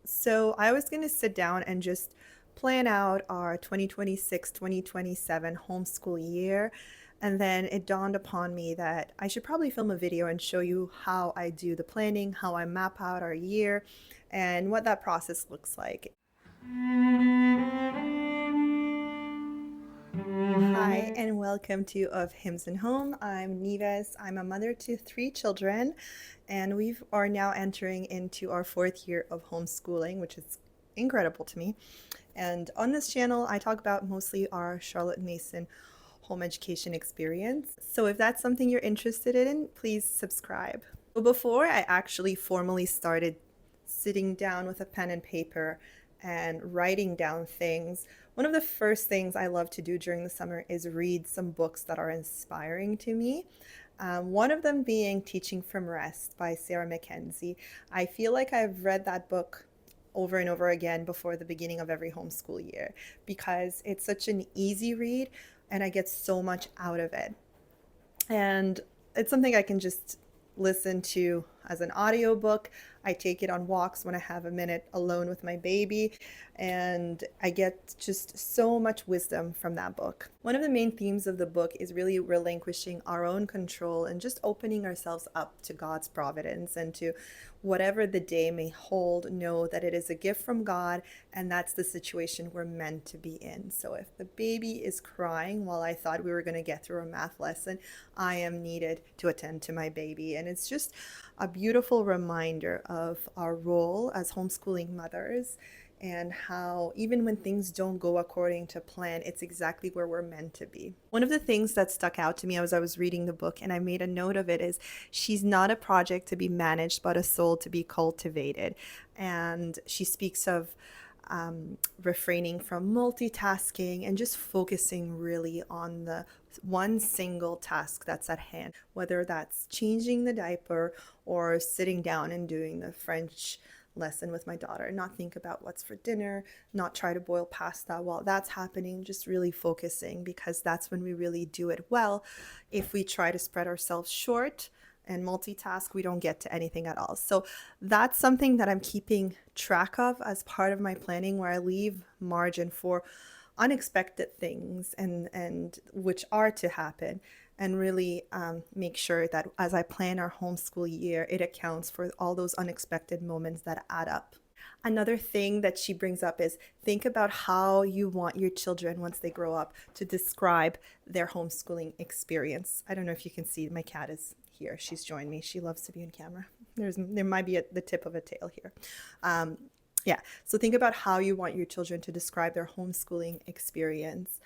So I was going to sit down and just plan out our 2026-2027 homeschool year. And then it dawned upon me that I should probably film a video and show you how I do the planning, how I map out our year, and what that process looks like. Hi, and welcome to Of Hymns and Home. I'm Neves. I'm a mother to three children, and we are now entering into our fourth year of homeschooling, which is incredible to me. And on this channel, I talk about mostly our Charlotte Mason home education experience. So if that's something you're interested in, please subscribe. So before I actually formally started sitting down with a pen and paper and writing down things, one of the first things I love to do during the summer is read some books that are inspiring to me. One of them being Teaching from Rest by Sarah Mackenzie. I feel like I've read that book over and over again before the beginning of every homeschool year because it's such an easy read and I get so much out of it. And it's something I can just listen to as an audiobook. I take it on walks when I have a minute alone with my baby, and I get just so much wisdom from that book. One of the main themes of the book is really relinquishing our own control and just opening ourselves up to God's providence and to whatever the day may hold. Know that it is a gift from God, and that's the situation we're meant to be in. So if the baby is crying while I thought we were going to get through a math lesson, I am needed to attend to my baby. And it's just a beautiful reminder of our role as homeschooling mothers and how even when things don't go according to plan, it's exactly where we're meant to be. One of the things that stuck out to me as I was reading the book, and I made a note of it, is she's not a project to be managed, but a soul to be cultivated. And she speaks of refraining from multitasking and just focusing really on the one single task that's at hand, whether that's changing the diaper or sitting down and doing the French lesson with my daughter. Not think about what's for dinner, not try to boil pasta while that's happening, just really focusing, because that's when we really do it well. If we try to spread ourselves short and multitask, we don't get to anything at all. So that's something that I'm keeping track of as part of my planning, where I leave margin for unexpected things and which are to happen, and really make sure that as I plan our homeschool year, it accounts for all those unexpected moments that add up. Another thing that she brings up is think about how you want your children, once they grow up, to describe their homeschooling experience. I don't know if you can see, my cat is here. She's joined me. She loves to be on camera. There might be the tip of a tail here. Yeah, so think about how you want your children to describe their homeschooling experience.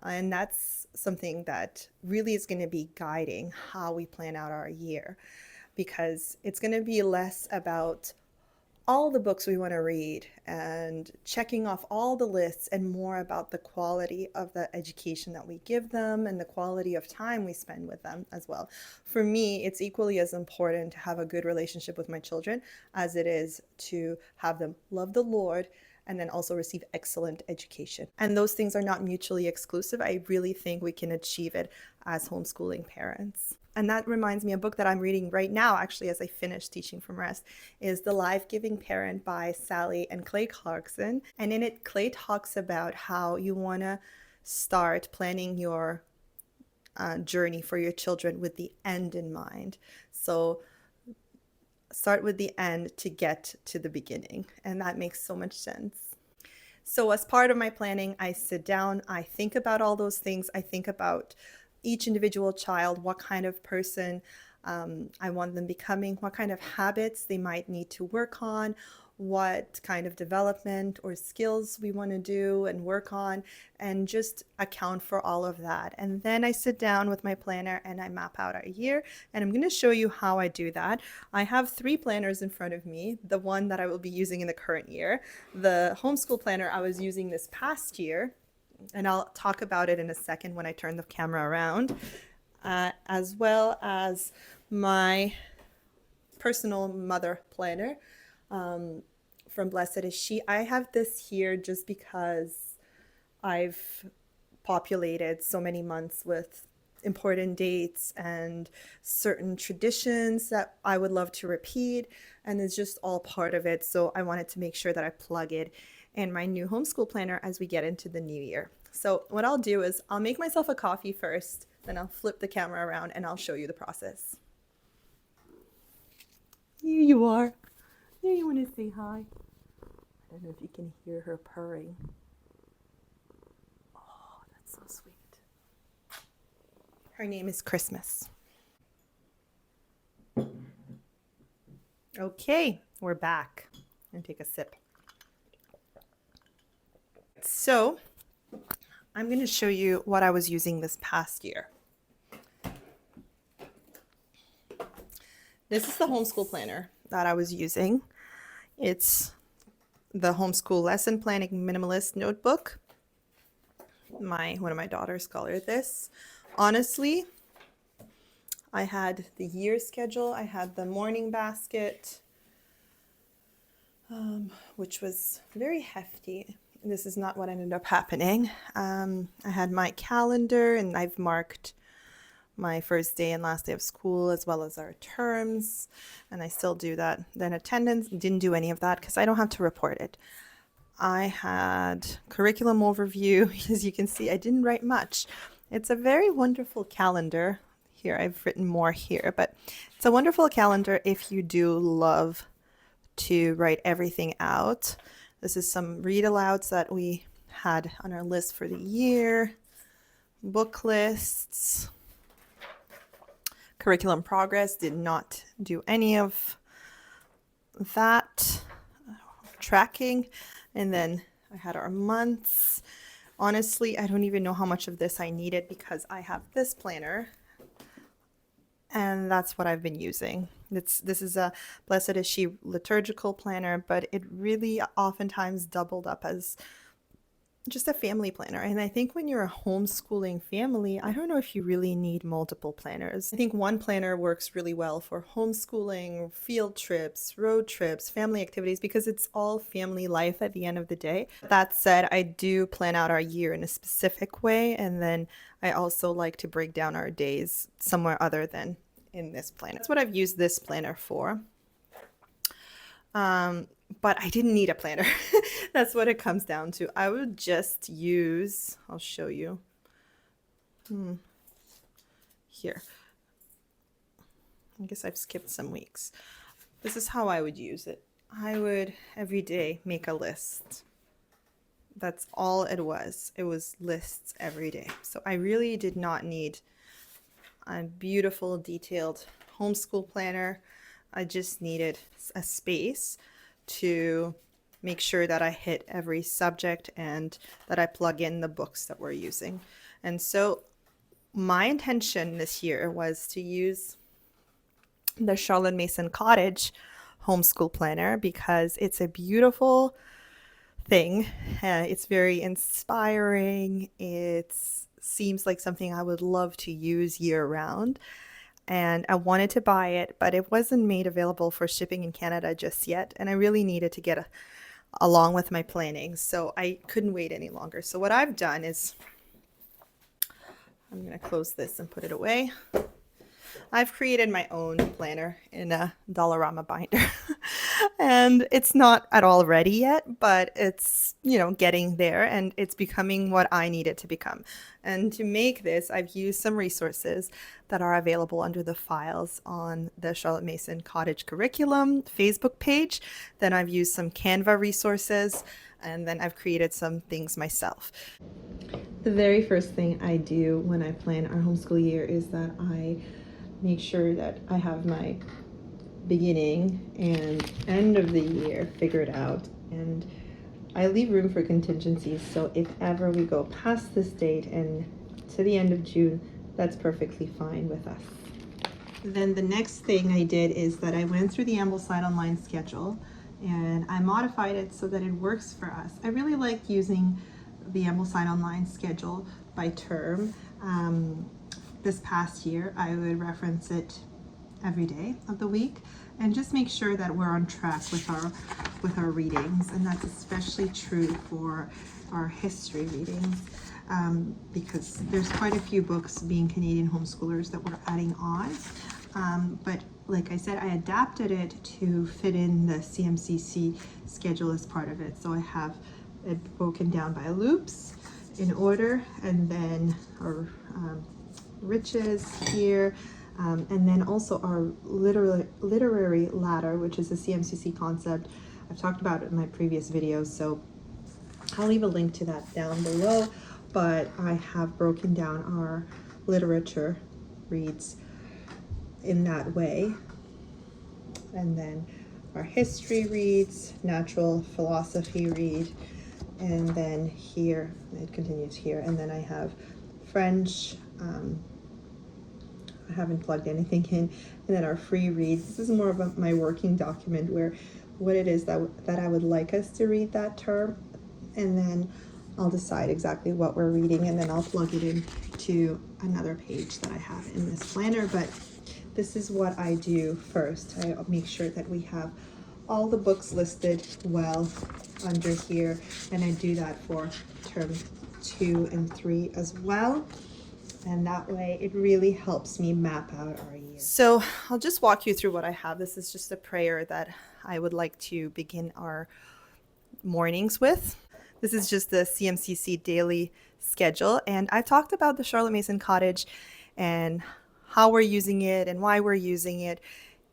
And that's something that really is going to be guiding how we plan out our year, because it's going to be less about all the books we want to read and checking off all the lists, and more about the quality of the education that we give them and the quality of time we spend with them as well. For me, it's equally as important to have a good relationship with my children as it is to have them love the Lord and then also receive excellent education. And those things are not mutually exclusive. I really think we can achieve it as homeschooling parents. And that reminds me, a book that I'm reading right now, actually, as I finish Teaching from Rest, is The Life-Giving Parent by Sally and Clay Clarkson. And in it, Clay talks about how you want to start planning your journey for your children with the end in mind. So start with the end to get to the beginning. And that makes so much sense. So as part of my planning, I sit down, I think about all those things. I think about each individual child, what kind of person I want them becoming, what kind of habits they might need to work on, what kind of development or skills we want to do and work on, and just account for all of that. And then I sit down with my planner and I map out our year, and I'm going to show you how I do that. I have three planners in front of me: the one that I will be using in the current year, the homeschool planner I was using this past year, and I'll talk about it in a second when I turn the camera around, as well as my personal mother planner from Blessed Is She. I have this here just because I've populated so many months with important dates and certain traditions that I would love to repeat. And it's just all part of it. So I wanted to make sure that I plug it in my new homeschool planner as we get into the new year. So what I'll do is I'll make myself a coffee first, then I'll flip the camera around and I'll show you the process. Here you are. There, you want to say hi? I don't know if you can hear her purring. Oh, that's so sweet. Her name is Christmas. Okay, we're back. And take a sip. So, I'm going to show you what I was using this past year. This is the homeschool planner that I was using. It's the Homeschool Lesson Planning Minimalist Notebook. One of my daughters colored this. Honestly, I had the year schedule, I had the morning basket, which was very hefty. This is not what ended up happening. I had my calendar and I've marked my first day and last day of school as well as our terms, and I still do that. Then attendance, didn't do any of that because I don't have to report it. I had curriculum overview. As you can see, I didn't write much. It's a very wonderful calendar. Here, I've written more here, but it's a wonderful calendar if you do love to write everything out. This is some read alouds that we had on our list for the year, book lists, curriculum progress, did not do any of that, tracking, and then I had our months. Honestly, I don't even know how much of this I needed because I have this planner and that's what I've been using. This is a Blessed Is She liturgical planner, but it really oftentimes doubled up as just a family planner. And I think when you're a homeschooling family, I don't know if you really need multiple planners. I think one planner works really well for homeschooling, field trips, road trips, family activities, because it's all family life at the end of the day. That said, I do plan out our year in a specific way. And then I also like to break down our days somewhere other than in this planner. That's what I've used this planner for. But I didn't need a planner. That's what it comes down to. I would just use, I'll show you. Here. I guess I've skipped some weeks. This is how I would use it. I would every day make a list. That's all it was. It was lists every day. So I really did not need a beautiful, detailed homeschool planner. I just needed a space to make sure that I hit every subject and that I plug in the books that we're using. And so my intention this year was to use the Charlotte Mason Cottage homeschool planner because it's a beautiful thing. It's very inspiring. It seems like something I would love to use year round. And I wanted to buy it, but it wasn't made available for shipping in Canada just yet. And I really needed to get along with my planning. So I couldn't wait any longer. So what I've done is, I'm going to close this and put it away. I've created my own planner in a Dollarama binder. And it's not at all ready yet, but it's, getting there and it's becoming what I need it to become. And to make this, I've used some resources that are available under the files on the Charlotte Mason Cottage Curriculum Facebook page. Then I've used some Canva resources, and then I've created some things myself. The very first thing I do when I plan our homeschool year is that I make sure that I have my beginning and end of the year figured out, and I leave room for contingencies. So if ever we go past this date and to the end of June, that's perfectly fine with us. Then the next thing I did is that I went through the Ambleside online schedule and I modified it so that it works for us. I really like using the Ambleside online schedule by term. This past year, I would reference it every day of the week, and just make sure that we're on track with our readings. And that's especially true for our history readings, because there's quite a few books being Canadian homeschoolers that we're adding on. But like I said, I adapted it to fit in the CMCC schedule as part of it. So I have it broken down by loops in order, and then our riches here, and then also our literary ladder, which is a CMCC concept I've talked about in my previous videos. So I'll leave a link to that down below, but I have broken down our literature reads in that way. And then our history reads, natural philosophy read, and then here, it continues here, and then I have French, I haven't plugged anything in, and then our free reads. This is more of my working document where what it is that I would like us to read that term, and then I'll decide exactly what we're reading, and then I'll plug it in to another page that I have in this planner. But this is what I do first. I make sure that we have all the books listed well under here, and I do that for term 2 and 3 as well. And that way it really helps me map out our year. So I'll just walk you through what I have. This is just a prayer that I would like to begin our mornings with. This is just the CMCC daily schedule, and I talked about the Charlotte Mason Cottage and how we're using it and why we're using it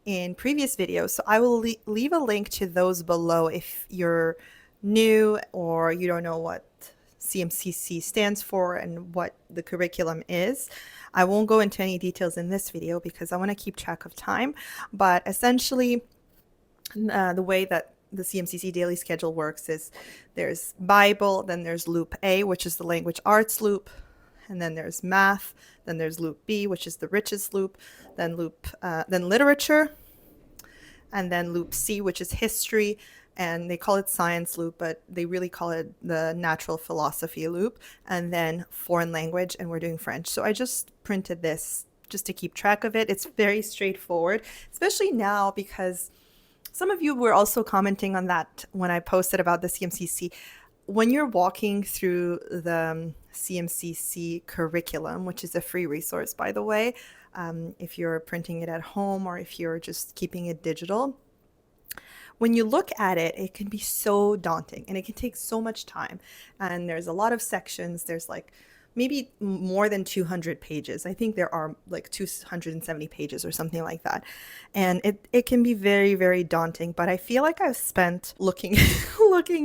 in previous videos. So I will leave a link to those below if you're new or you don't know what CMCC stands for and what the curriculum is. I won't go into any details in this video because I want to keep track of time, but essentially the way that the CMCC daily schedule works is there's Bible, then there's loop A, which is the language arts loop, and then there's math, then there's loop B, which is the riches loop, then literature, and then loop C, which is history, and they call it science loop, but they really call it the natural philosophy loop, and then foreign language, and we're doing French. So I just printed this just to keep track of it. It's very straightforward, especially now because some of you were also commenting on that when I posted about the CMCC. When you're walking through the CMCC curriculum, which is a free resource, by the way, if you're printing it at home or if you're just keeping it digital, when you look at it, it can be so daunting and it can take so much time. And there's a lot of sections. There's like maybe more than 200 pages. I think there are like 270 pages or something like that. And it can be very, very daunting. But I feel like I've spent looking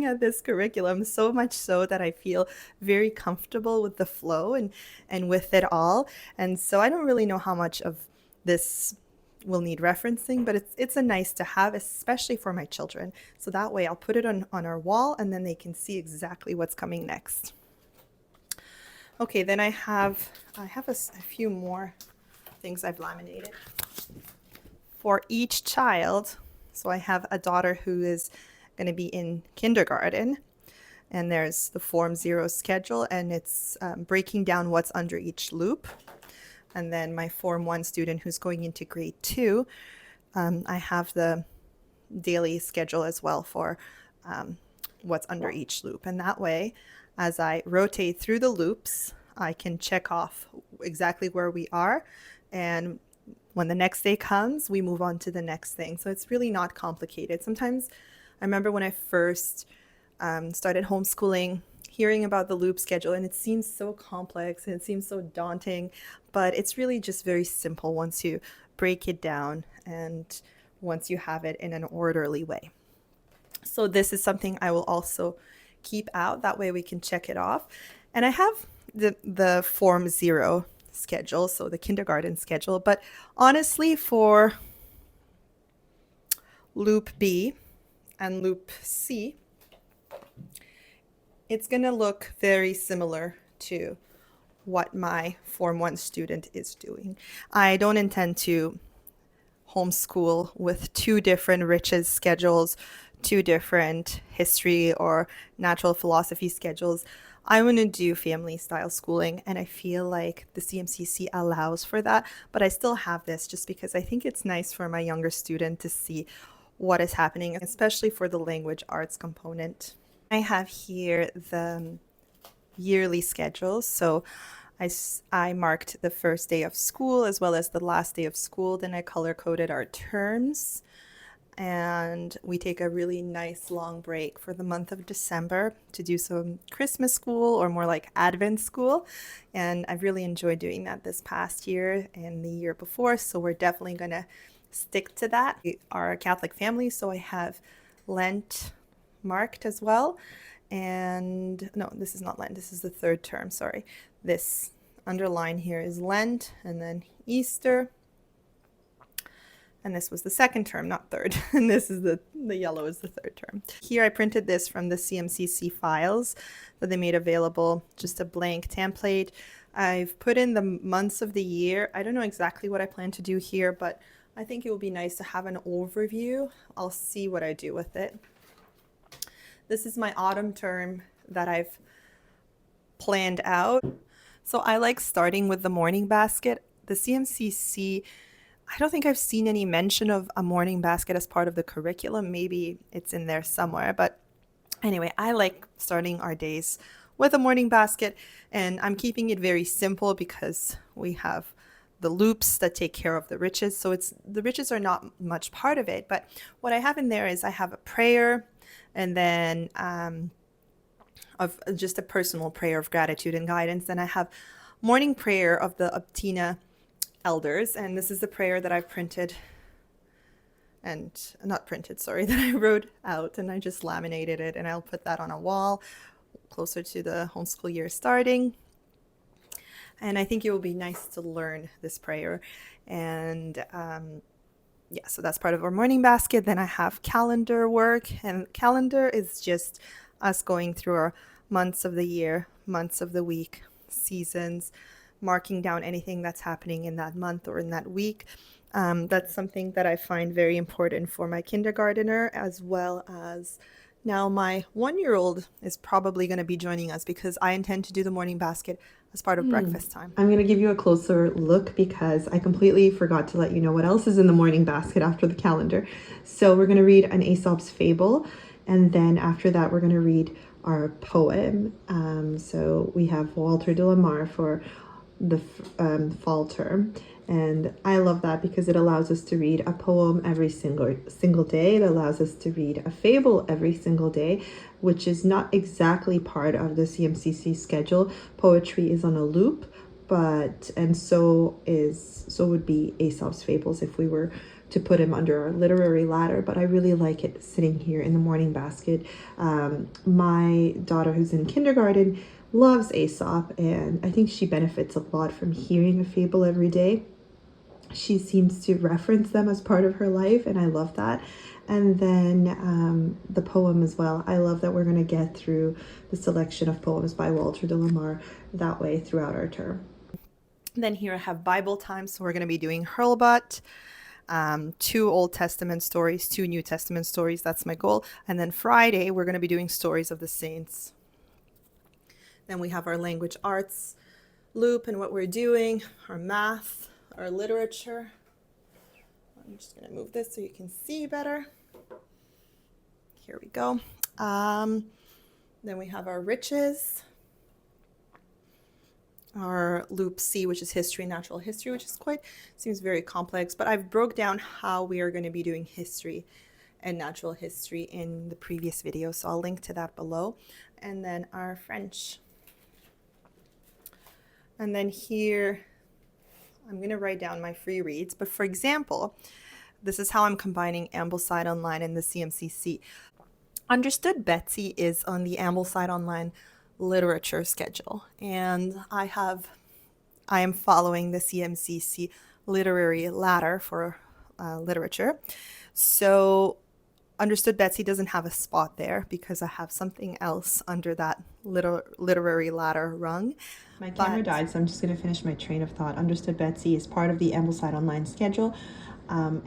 at this curriculum so much so that I feel very comfortable with the flow and with it all. And so I don't really know how much of this will need referencing, but it's a nice to have, especially for my children. So that way I'll put it on our wall and then they can see exactly what's coming next. Okay, then I have a few more things I've laminated for each child. So I have a daughter who is going to be in kindergarten, and there's the Form 0 schedule, and it's breaking down what's under each loop. And then my Form 1 student who's going into grade 2, I have the daily schedule as well for what's under each loop. And that way, as I rotate through the loops, I can check off exactly where we are. And when the next day comes, we move on to the next thing. So it's really not complicated. Sometimes I remember when I first started homeschooling, hearing about the loop schedule, and it seems so complex and it seems so daunting, but it's really just very simple once you break it down and once you have it in an orderly way. So this is something I will also keep out. That way we can check it off. And I have the Form 0 schedule, so the kindergarten schedule, but honestly for loop B and loop C, it's going to look very similar to what my Form 1 student is doing. I don't intend to homeschool with two different riches schedules, two different history or natural philosophy schedules. I want to do family style schooling, and I feel like the CMCC allows for that, but I still have this just because I think it's nice for my younger student to see what is happening, especially for the language arts component. I have here the yearly schedules. So I marked the first day of school as well as the last day of school. Then I color coded our terms. And we take a really nice long break for the month of December to do some Christmas school, or more like Advent school. And I've really enjoyed doing that this past year and the year before. So we're definitely going to stick to that. We are a Catholic family, so I have Lent marked as well. And no, this is not Lent. This is the third term. Sorry. This underline here is Lent, and then Easter. And this was the second term, not third. And this is the yellow is the third term. Here I printed this from the CMCC files that they made available, just a blank template. I've put in the months of the year. I don't know exactly what I plan to do here, but I think it would be nice to have an overview. I'll see what I do with it. This is my autumn term that I've planned out. So I like starting with the morning basket. The CMCC, I don't think I've seen any mention of a morning basket as part of the curriculum. Maybe it's in there somewhere. But anyway, I like starting our days with a morning basket, and I'm keeping it very simple because we have the loops that take care of the riches. So the riches are not much part of it. But what I have in there is I have a prayer, and then of just a personal prayer of gratitude and guidance. Then I have morning prayer of the Optina elders, and this is the prayer that I've printed, and not printed, sorry, that I wrote out, and I just laminated it, and I'll put that on a wall closer to the homeschool year starting. And I think it will be nice to learn this prayer. And yeah, so that's part of our morning basket. Then I have calendar work, and calendar is just us going through our months of the year, months of the week, seasons, marking down anything that's happening in that month or in that week. That's something that I find very important for my kindergartner, as well as now my 1-year-old is probably going to be joining us because I intend to do the morning basket as part of breakfast time. I'm going to give you a closer look because I completely forgot to let you know what else is in the morning basket after the calendar. So we're going to read an Aesop's fable, and then after that we're going to read our poem. So we have Walter de la Mare for the fall term, and I love that because it allows us to read a poem every single day. It allows us to read a fable every single day, which is not exactly part of the CMCC schedule. Poetry is on a loop, and so would be Aesop's fables if we were to put him under our literary ladder. But I really like it sitting here in the morning basket. My daughter, who's in kindergarten, loves Aesop, and I think she benefits a lot from hearing a fable every day. She seems to reference them as part of her life, and I love that. And then the poem as well. I love that we're going to get through the selection of poems by Walter de la Mare that way throughout our term. Then here I have Bible time, so we're going to be doing Hurlbut, 2 Old Testament stories, 2 New Testament stories. That's my goal. And then Friday we're going to be doing stories of the saints. Then we have our language arts loop and what we're doing, our math, our literature. I'm just going to move this so you can see better. Here we go. Then we have our riches, our loop C, which is history, natural history, which is seems very complex, but I've broke down how we are going to be doing history and natural history in the previous video, so I'll link to that below. And then our French. And then here, I'm going to write down my free reads. But for example, this is how I'm combining Ambleside Online and the CMCC. Understood Betsy is on the Ambleside Online literature schedule. And I am following the CMCC literary ladder for literature. So Understood Betsy doesn't have a spot there because I have something else under that literary ladder rung. My camera died, so I'm just going to finish my train of thought. Understood Betsy is part of the Ambleside Online schedule.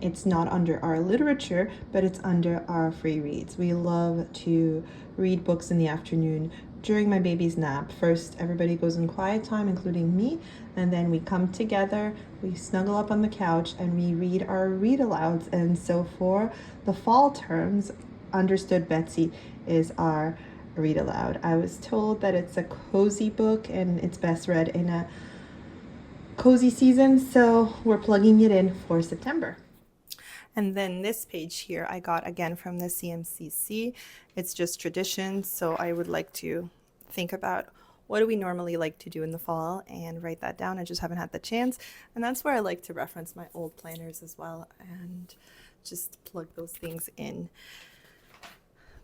It's not under our literature, but it's under our free reads. We love to read books in the afternoon during my baby's nap. First, everybody goes in quiet time, including me, and then we come together, we snuggle up on the couch, and we read our read alouds. And so for the fall terms, Understood Betsy is our read aloud. I was told that it's a cozy book and it's best read in a cozy season, so we're plugging it in for September. And then this page here I got again from the CMCC. It's just traditions, so I would like to think about what do we normally like to do in the fall and write that down. I just haven't had the chance, and that's where I like to reference my old planners as well and just plug those things in.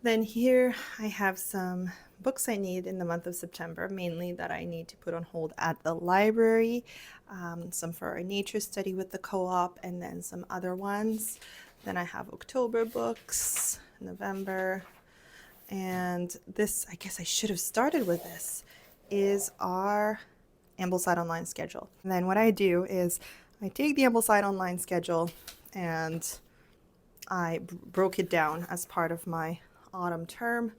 Then here I have some books I need in the month of September, mainly that I need to put on hold at the library, some for our nature study with the co-op, and then some other ones. Then I have October books, November, and this, I guess I should have started with this, is our Ambleside Online schedule. And then what I do is I take the Ambleside Online schedule and I broke it down as part of my autumn term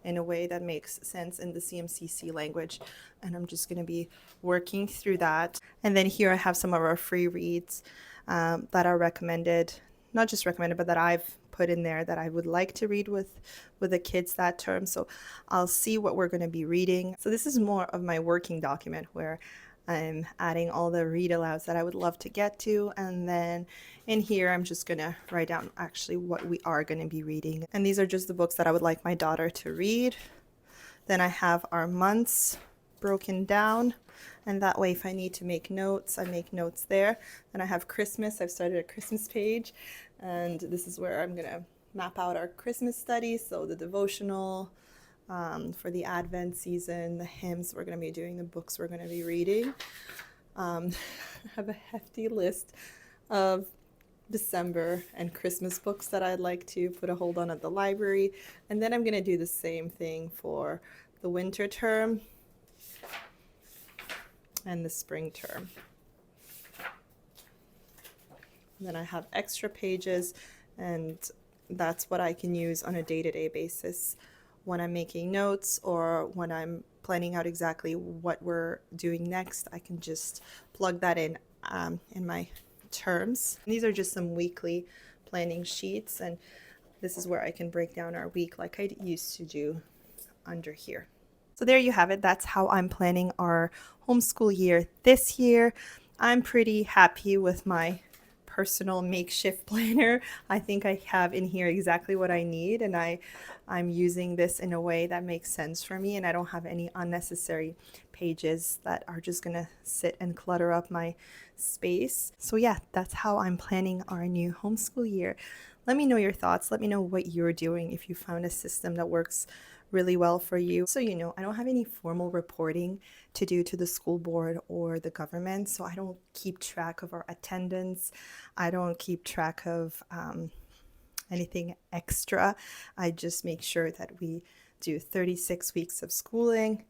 in a way that makes sense in the CMCC language, and I'm just going to be working through that. And then here I have some of our free reads that are recommended, not just recommended, but that I've put in there that I would like to read with the kids that term. So I'll see what we're going to be reading. So this is more of my working document where I'm adding all the read alouds that I would love to get to, and then in here I'm just gonna write down actually what we are going to be reading, and these are just the books that I would like my daughter to read. Then I have our months broken down, and that way if I need to make notes, I make notes there. Then I have Christmas. I've started a Christmas page, and this is where I'm gonna map out our Christmas studies, so the devotional, for the Advent season, the hymns we're going to be doing, the books we're going to be reading. I have a hefty list of December and Christmas books that I'd like to put a hold on at the library. And then I'm going to do the same thing for the winter term and the spring term. And then I have extra pages, and that's what I can use on a day-to-day basis when I'm making notes or when I'm planning out exactly what we're doing next. I can just plug that in my terms. And these are just some weekly planning sheets, and this is where I can break down our week like I used to do under here. So there you have it. That's how I'm planning our homeschool year this year. I'm pretty happy with my personal makeshift planner. I think I have in here exactly what I need, and I'm using this in a way that makes sense for me, and I don't have any unnecessary pages that are just gonna sit and clutter up my space. So yeah, that's how I'm planning our new homeschool year. Let me know your thoughts. Let me know what you're doing, if you found a system that works really well for you. So you know, I don't have any formal reporting to do to the school board or the government, so I don't keep track of our attendance. I don't keep track of anything extra. I just make sure that we do 36 weeks of schooling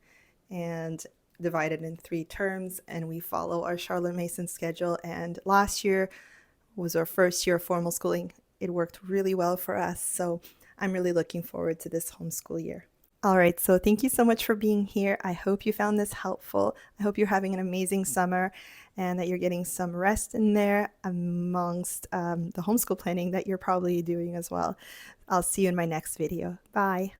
and divide it in 3 terms, and we follow our Charlotte Mason schedule. And last year was our first year of formal schooling. It worked really well for us, so I'm really looking forward to this homeschool year. All right, so thank you so much for being here. I hope you found this helpful. I hope you're having an amazing summer and that you're getting some rest in there amongst the homeschool planning that you're probably doing as well. I'll see you in my next video. Bye.